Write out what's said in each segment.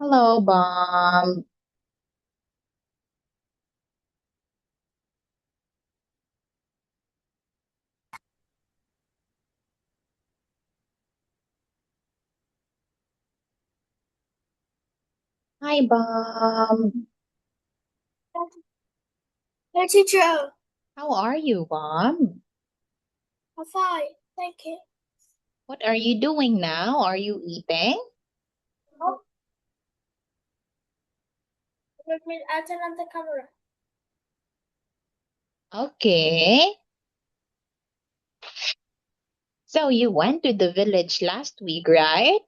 Hello, Bomb. Hi, Bomb. Hey, teacher. How are you, Bomb? I'm fine. Thank you. What are you doing now? Are you eating? Oh, let me turn on the camera. Okay. So you went to the village last week, right?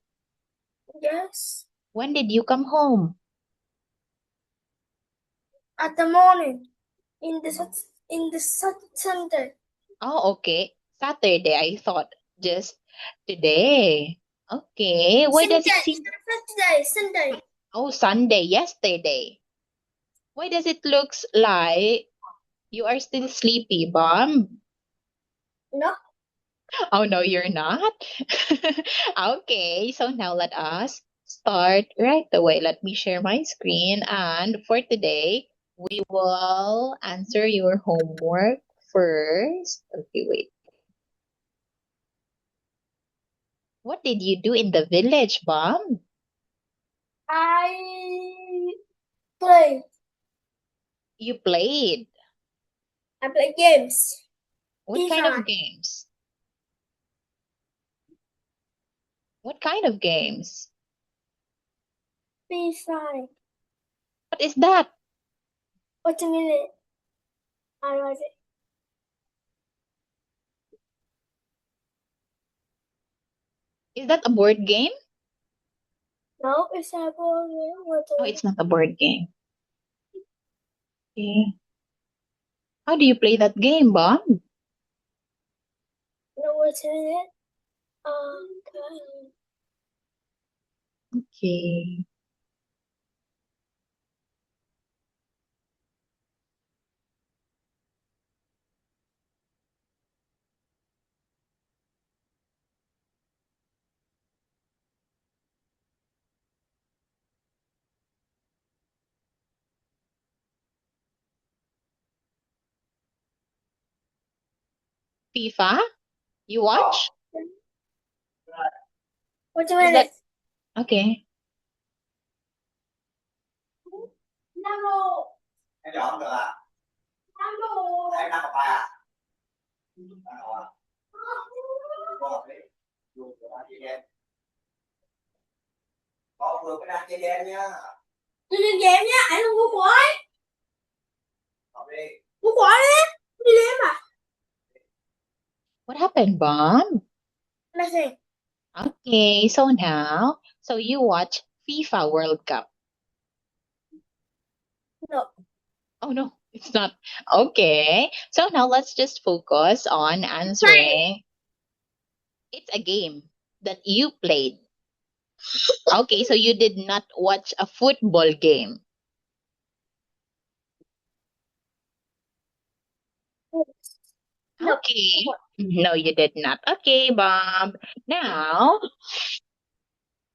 Yes. When did you come home? At the morning. In the Sunday. Oh, okay. Saturday, I thought. Just today. Okay. Why does it Sunday. seem... Sunday. Oh, Sunday, yesterday. Why does it looks like you are still sleepy, Bomb? No. Oh, no, you're not? Okay, so now let us start right away. Let me share my screen. And for today, we will answer your homework first. Okay, wait. What did you do in the village, Bomb? I play. You played. I play games. What kind FIFA. of games? What kind of games? FIFA. What is that? Wait a minute. I write it. Is that a board game? No, it's a ball game. Wait a Oh, minute. it's not a board game. Okay. How do you play that game, Bomb? No, wait a minute. Okay. FIFA? You watch? Wait a Is that minute. okay? No. Em chọn được à? Em đang học bài à? Đang học à? Vô học đi. Vô của bạn chị em. Có vừa cái đang chơi game nhá. Tôi chơi game nhá, anh không mua quả. Học đi. Mua quả đi. Đi game à? What happened, Bomb? Nothing. Okay, so you watch FIFA World Cup. No. Oh no, it's not. Okay, so now let's just focus on Play. answering. It's a game that you played. Okay, so you did not watch a football game. No. Okay. No, you did not. Okay, Bob. Now,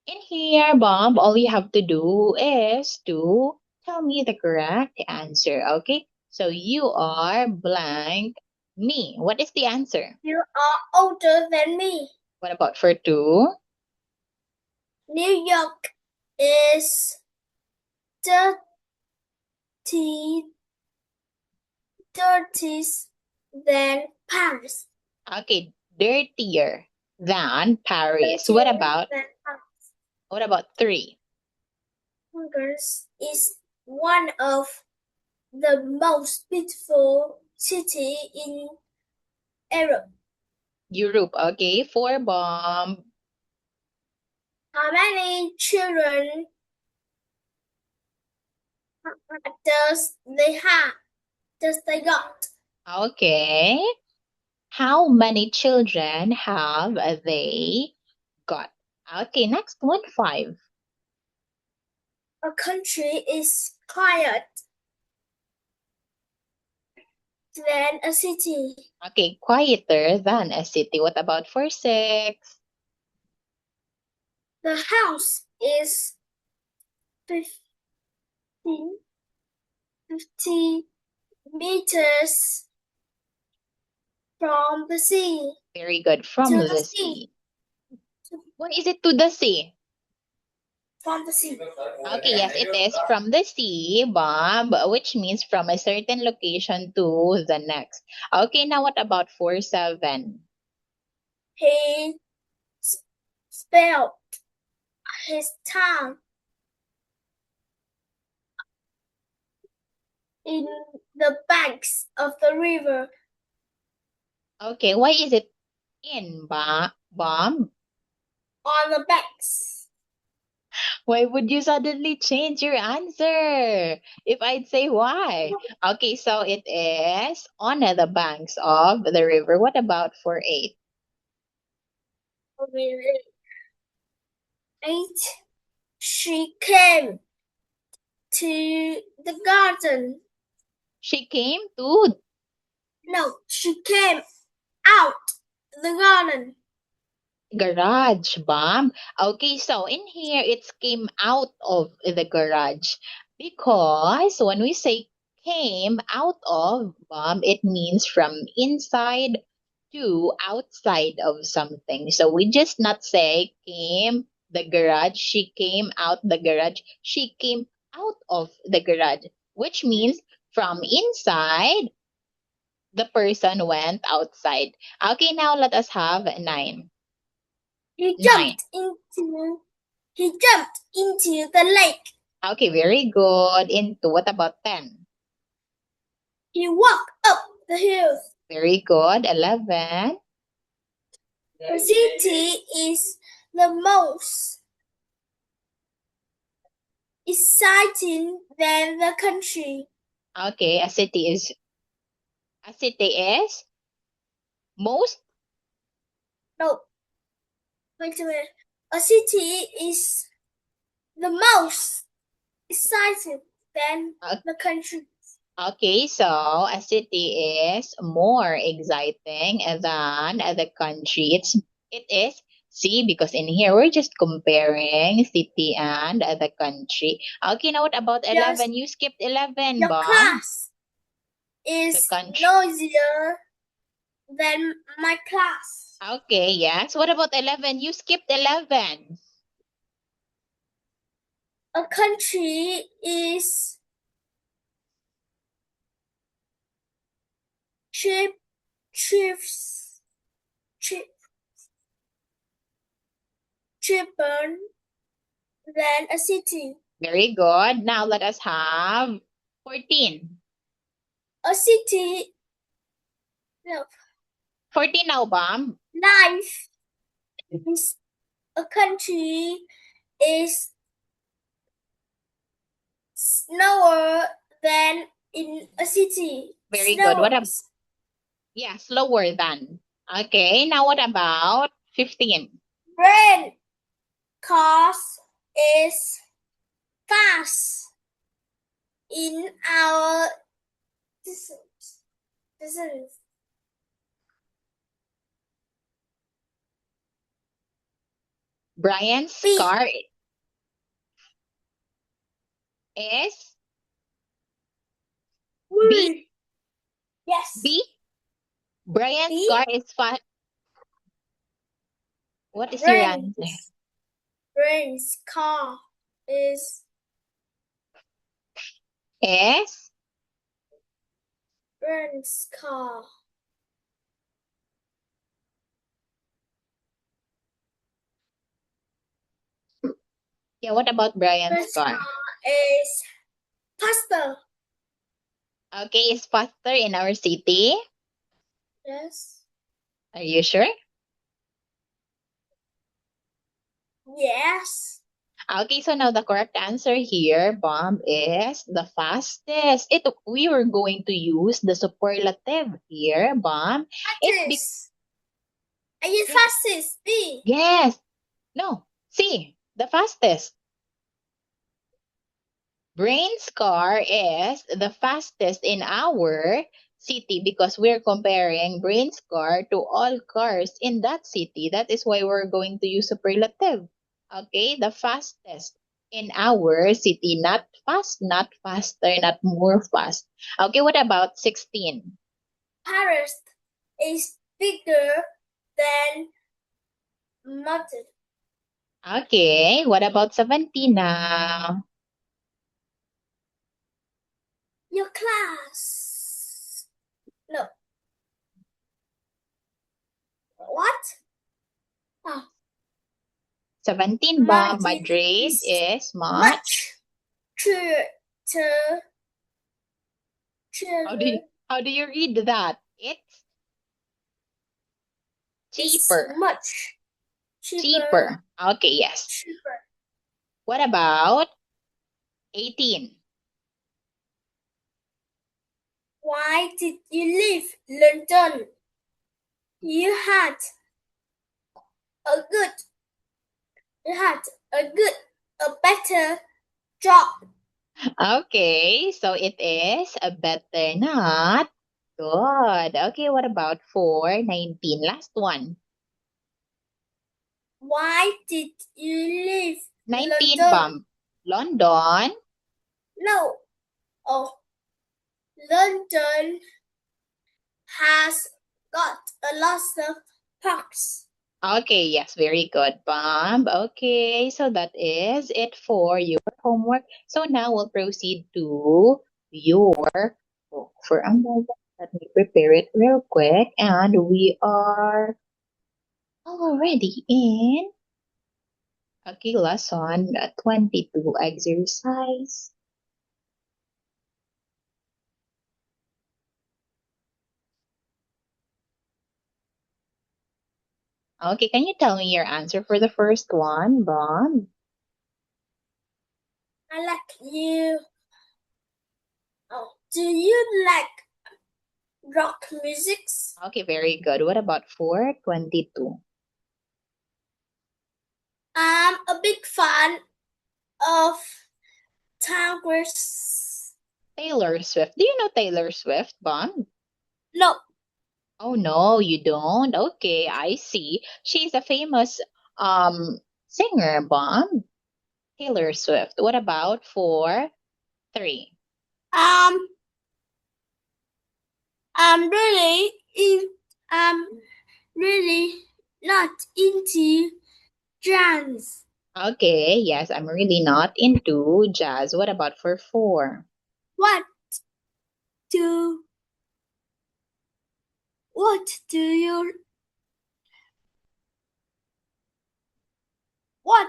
in here, Bob, all you have to do is to tell me the correct answer. Okay? So you are blank me. What is the answer? You are older than me. What about for two? New York is 30, 30s than Paris. Okay, dirtier than Paris. 30 than Paris. What about three? Paris is one of the most beautiful city in Europe. Europe. Okay, four bomb. How many children does they have? Does they got? Okay. How many children have they got? Okay, next one, five. A country is quiet than a city. Okay, quieter than a city. What about for six? The house is 15, 50 meters from the sea. Very good. From To the the sea. sea. Why is it to the sea? From the sea. Okay, yes, it is from the sea, Bob, which means from a certain location to the next. Okay, now what about 4-7? He spelled his tongue in the banks of the river. Okay, why is it in, Bob? On the banks. Why would you suddenly change your answer? If I'd say why? Okay, so it is on the banks of the river. What about 4-8? 8. She came to the garden. She came to No, she came out the garden. garage, Bomb. Okay, so in here, it came out of the garage. Because when we say came out of, Bomb, it means from inside to outside of something. So we just not say came the garage. She came out the garage. She came out of the garage, which means from inside, the person went outside. Okay, now let us have 9. He 9. jumped into the lake. Okay, very good. Into what about 10? He walked up the hill. Very good. 11. The city is the most exciting than the country. Okay, a city is most. No, wait a minute. A city is the most exciting than the country. Okay, so a city is more exciting than the country. It is C, because in here we're just comparing city and the country. Okay, now what about 11? You skipped 11, Your Bob. class is noisier than my class. Okay, yes. What about 11? You skipped 11. A country is cheaper than a city. Very good. Now let us have 14. A city, no. 14 now, Bob. Life is a country is slower than in a city. Very good. What about? Yeah, slower than. Okay, now what about 15? Brain cars is fast in our distance. Brian's B. car is B. Yes. B. Brian's B? car is fast. What is your answer? Brian's car is Brian's car. Yeah, what about Brian's car? Is faster. Okay, is faster in our city? Yes. Are you sure? Yes. Okay, so now the correct answer here, Bob, is the fastest. We were going to use the superlative here, Bob. Fastest. Are you fastest? B. Yes. No. C. The fastest. Brain's car is the fastest in our city because we're comparing Brain's car to all cars in that city. That is why we're going to use superlative. Okay, the fastest. in our city. Not fast, not faster, not more fast. Okay, what about 16? Paris is bigger than mountain. Okay, what about 17 now? Your class. No. What? Oh, 17 Bob, Madrid Madrid is is much. much How do you read that? It's cheaper. much Cheaper. Okay, yes. cheaper. What about 18? Why did you leave London? You had a better job. Okay, so it is a better not. Good. Okay, what about 419? Last one. Why did you leave 19 London? Bob. London. No. Oh, London has got a lot of parks. Okay, yes, very good, Bob. Okay, so that is it for your homework. So now we'll proceed to your book. For a moment, let me prepare it real quick. And we are already in, okay, lesson 22 exercise. Okay, can you tell me your answer for the first one, Bob? I like you. Oh, do you like rock music? Okay, very good. What about 422? I'm a big fan of Taylor Swift. Taylor Swift. Do you know Taylor Swift, Bob? No, Oh no, you don't? Okay, I see. She's a famous singer, Bob. Taylor Swift. What about 4-3? um, I'm really in. I'm really not into jazz. Okay, yes, I'm really not into jazz. What about for 4? What do what do you what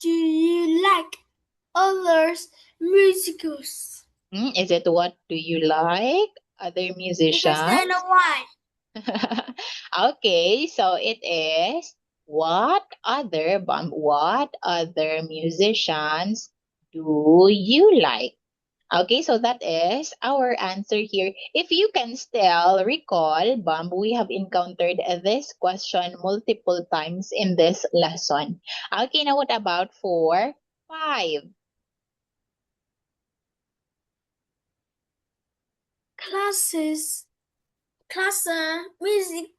do you like others musicals? Is it what do you like? Other Because musicians? I know why. Okay, so it is what other musicians do you like? Okay, so that is our answer here. If you can still recall, we have encountered this question multiple times in this lesson. Okay, now what about 4-5? Class music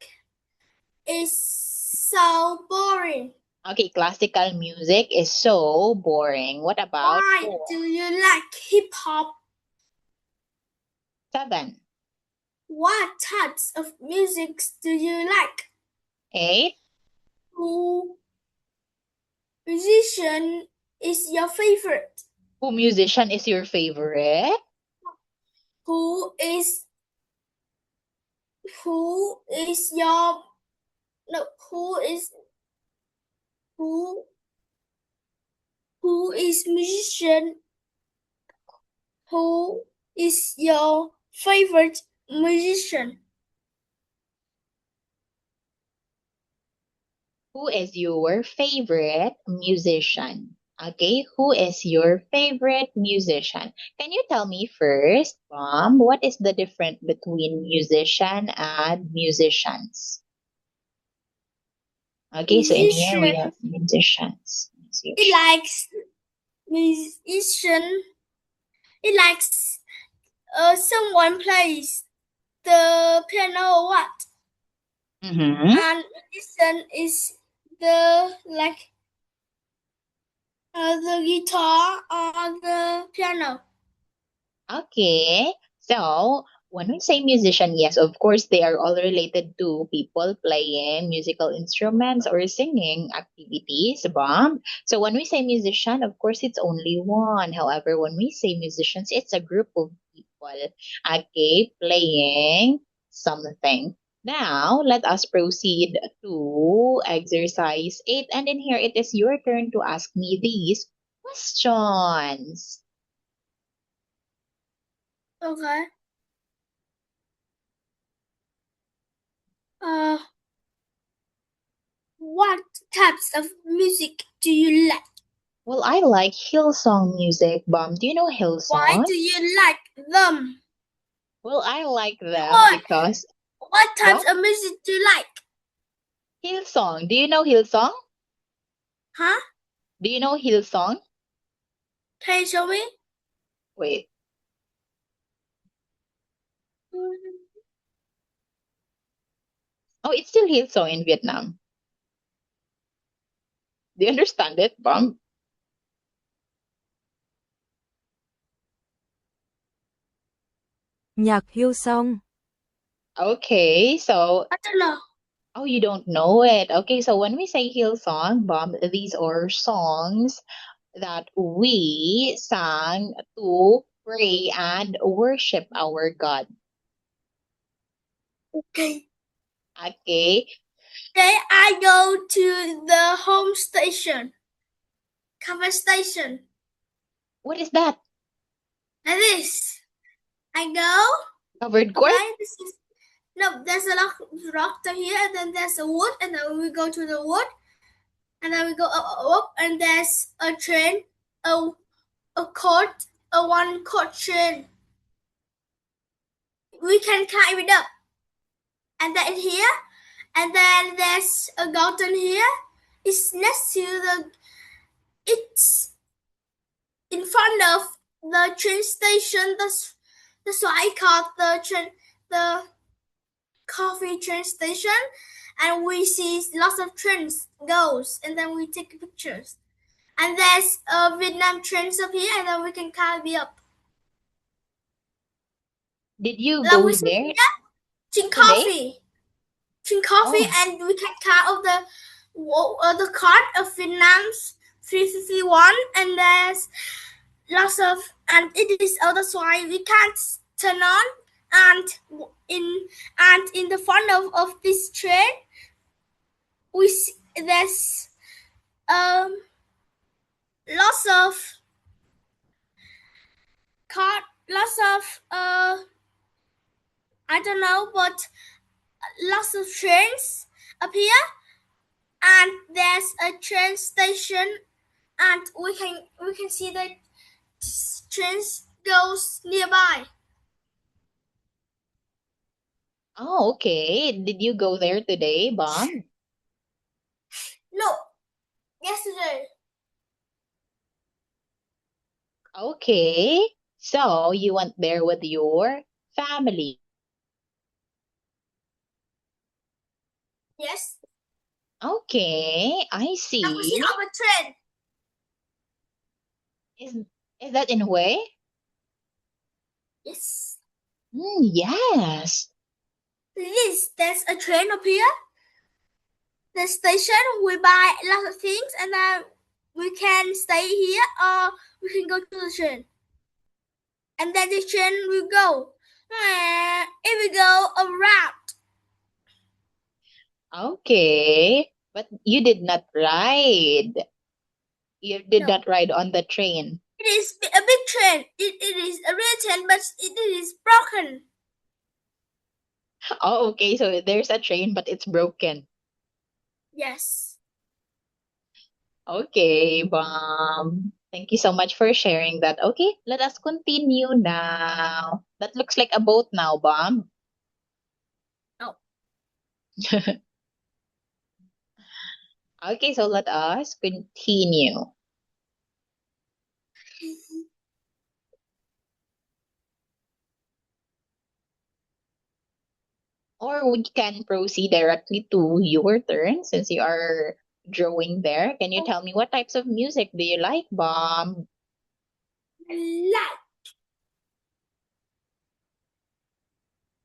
is so boring. Okay, classical music is so boring. What about Why do you like hip hop? 7? What types of music do you like? 8? Who musician is your favorite? Who musician is your favorite? Who is your no who is musician? Who is your favorite musician? Who is your favorite musician? Okay, who is your favorite musician? Can you tell me first, Mom, what is the difference between musician and musicians? Okay, so in here we have musicians. It likes musician. It likes someone plays the piano or what? Mm-hmm. And musician is the like The guitar or the piano. Okay, so when we say musician, yes, of course, they are all related to people playing musical instruments or singing activities, Bomb. So when we say musician, of course, it's only one. However, when we say musicians, it's a group of people, okay, playing something. Now, let us proceed to exercise 8. And in here, it is your turn to ask me these questions. Okay. Uh, what types of music do you like? Well, I like Hillsong music, Bomb. Do you know Why Hillsong? do you like them? Well, I like them What? because What types what? of music do you like? Hillsong. Do you know Hillsong? Huh? Do you know Hillsong? Can you show me? Wait. Oh, it's still Hillsong in Vietnam. Do you understand it, Bomb? Nhạc Hillsong. Okay, so I don't know. oh, you don't know it. Okay, so when we say Hillsong, Bomb, these are songs that we sang to pray and worship our God. Okay. Okay, Today I go to the home station. Cover station. what is that? Like this. I go. Covered court? Okay. This is no. There's a rock down here, and then there's a wood, and then we go to the wood, and then we go up, and there's a train, a court, a one court train. We can climb it up, and then here, and then there's a garden here. It's next to the. It's in front of the train station. That's why I call the coffee train station. And we see lots of trains goes, and then we take pictures. And there's Vietnam trains up here, and then we can carry up. Did you Like go we see there here, drink today? coffee, Oh, and we can car of the card of Vietnam's 351, and there's lots of, and it is that's why we can't turn on, and in the front of this train we see, there's lots of car, lots of I don't know, but lots of trains up here, and there's a train station, and we can see the trains goes nearby. oh, okay. Did you go there today, Bomb? No, yesterday. Okay. So you went there with your family. Yes. Okay, I And we see see. our train. Is is that in Hue? Yes. Yes. Yes, there's a train up here. The station, we buy lots of things, and then we can stay here or we can go to the train. And then the train will go. It will go around. Okay. But you did not ride. You did No. not ride on the train. It is a big train. It is a real train, but it is broken. Oh, okay. So there's a train, but it's broken. Yes. Okay, Bomb. Thank you so much for sharing that. Okay, let us continue now. That looks like a boat now, Bomb. Oh. Okay, so let us continue. Or we can proceed directly to your turn since you are drawing there. Can you tell me what types of music do you like, Bomb?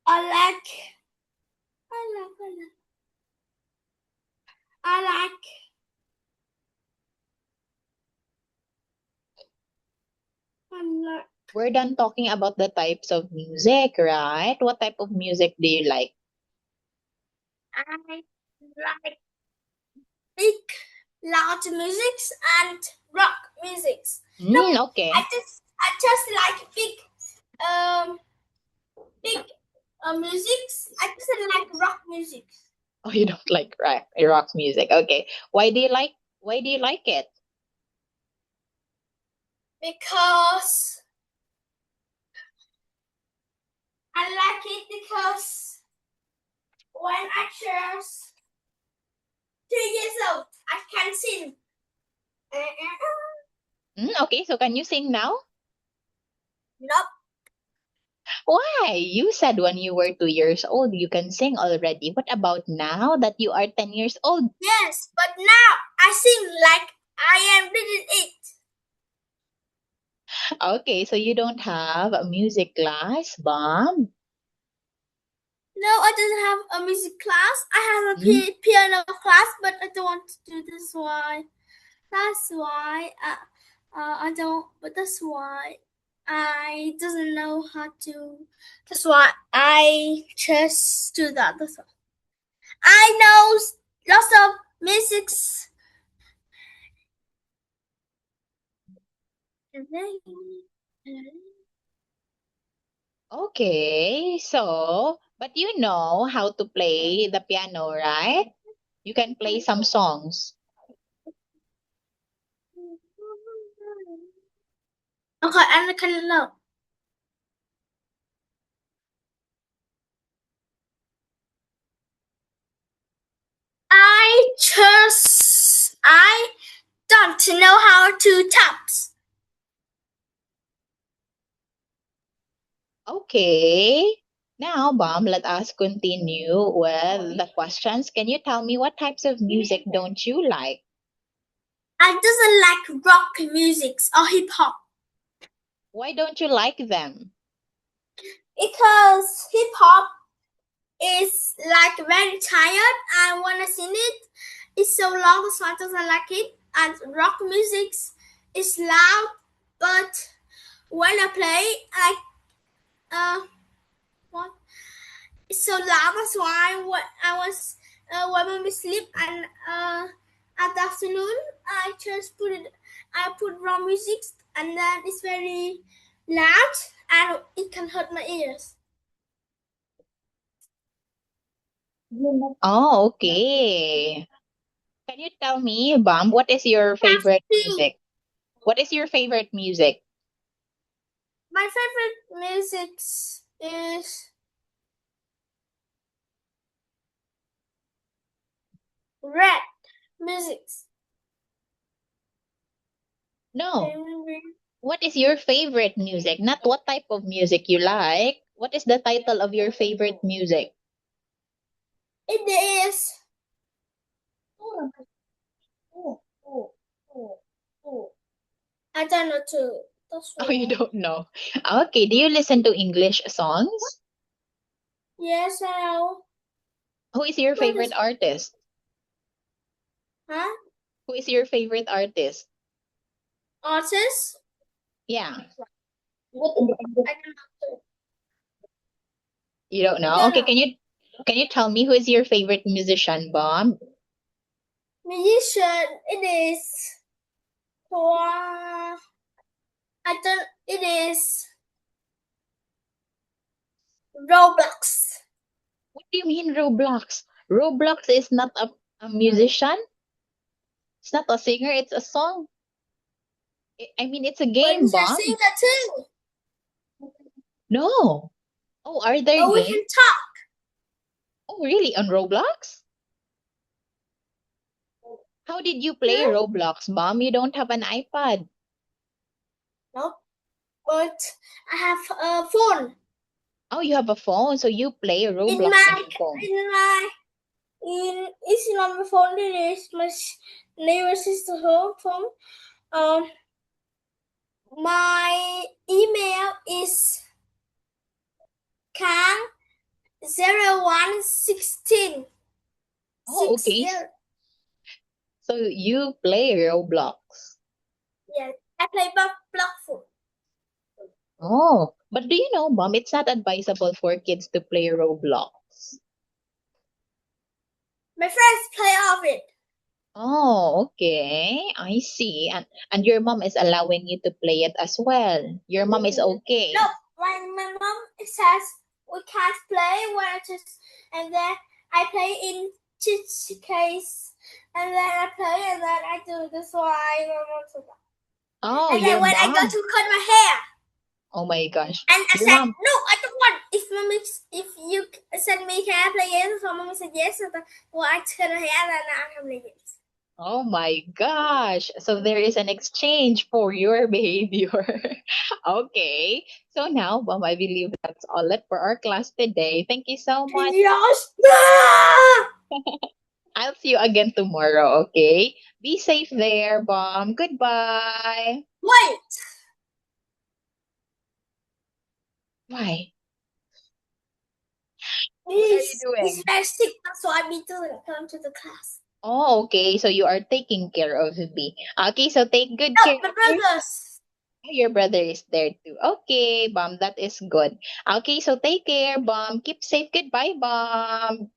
I like. I like. We're done talking about the types of music, right? What type of music do you like? I like big, loud musics and rock musics. Okay. I just like big musics. I just like rock music Oh, you don't like rock music. Okay. Why do you like it? because I like it because when I was 2 years old, I can sing. Okay, so can you sing now? Nope. Why? You said when you were 2 years old, you can sing already. What about now that you are 10 years old? Yes, but now I sing like I am reading it. Okay, so you don't have a music class, Bomb? No, I don't have a music class. I have a Mm. piano class, but I don't want to do this. That's why I don't. But that's why I doesn't know how to. That's why I just do that. That's why I know lots of musics. Okay, so, but you know how to play the piano, right? You can play some songs. Okay, and I can know. I don't know how to tap. Okay. Now, Bomb, let us continue with the questions. Can you tell me what types of music don't you like? I doesn't like rock music or hip hop Why don't you like them? because hip hop is like very tired. I wanna sing it. It's so long, so I doesn't like it. And rock music is loud, but when I play, what? It's so loud. That's why when I was when we sleep and at the afternoon, I just put it. I put rock music, and then it's very loud, and it can hurt my ears. Oh, okay. Can you tell me, Bomb, what is your favorite music? What is your favorite music? My favorite music is rap music. No. What is your favorite music? Not what type of music you like. What is the title of your favorite music? It is. I don't know too. Oh, you don't know. Okay, do you listen to English songs? Yes, I know. Who is your favorite artist? Huh? Who is your favorite artist? Artist? Yeah, I don't know. you don't know. Don't Okay, know. can you tell me who is your favorite musician, Bomb? Musician? It is. I don't. It is Roblox. What do you mean Roblox? Roblox is not a musician. It's not a singer. It's a song. I mean, it's a But we game, can Bomb. sing that too. No. Oh, are there Or we games? can talk. Oh, really? On Roblox? How did you play No. Roblox, Mom? You don't have an iPad. No. But I have a phone. Oh, you have a phone, so you play In Roblox on my your phone. in my It's not my phone. It is my neighbor sister's phone. My email is Kang0116. Oh, okay. So you play Roblox. Yeah, I play Blockfoot. Oh, but do you know, Mom, it's not advisable for kids to play Roblox. My friends play of it. Oh, okay. I see. And your mom is allowing you to play it as well. Your mom is okay. No, when my mom says we can't play, and then I play in this case, and then I play, and then I do this why my mom said that. Oh, And then your when I go mom. to cut my hair, Oh my gosh. and I Your said mom. no, I don't want. If you said me can I play it, so mommy said yes, and then well I cut my hair, and I can play it. Oh my gosh. So there is an exchange for your behavior. Okay. So now, Mom, I believe that's all it for our class today. Thank you so much. Yes. I'll see you again tomorrow, okay? Be safe there, Mom. Goodbye. Wait. Why? What are you He's doing? very sick, so I need to come to the class. Oh, okay. So you are taking care of me. Okay, so take good No, care. my brothers. Your brother is there too. Okay, Mom, that is good. Okay, so take care, Mom. Keep safe. Goodbye, Mom.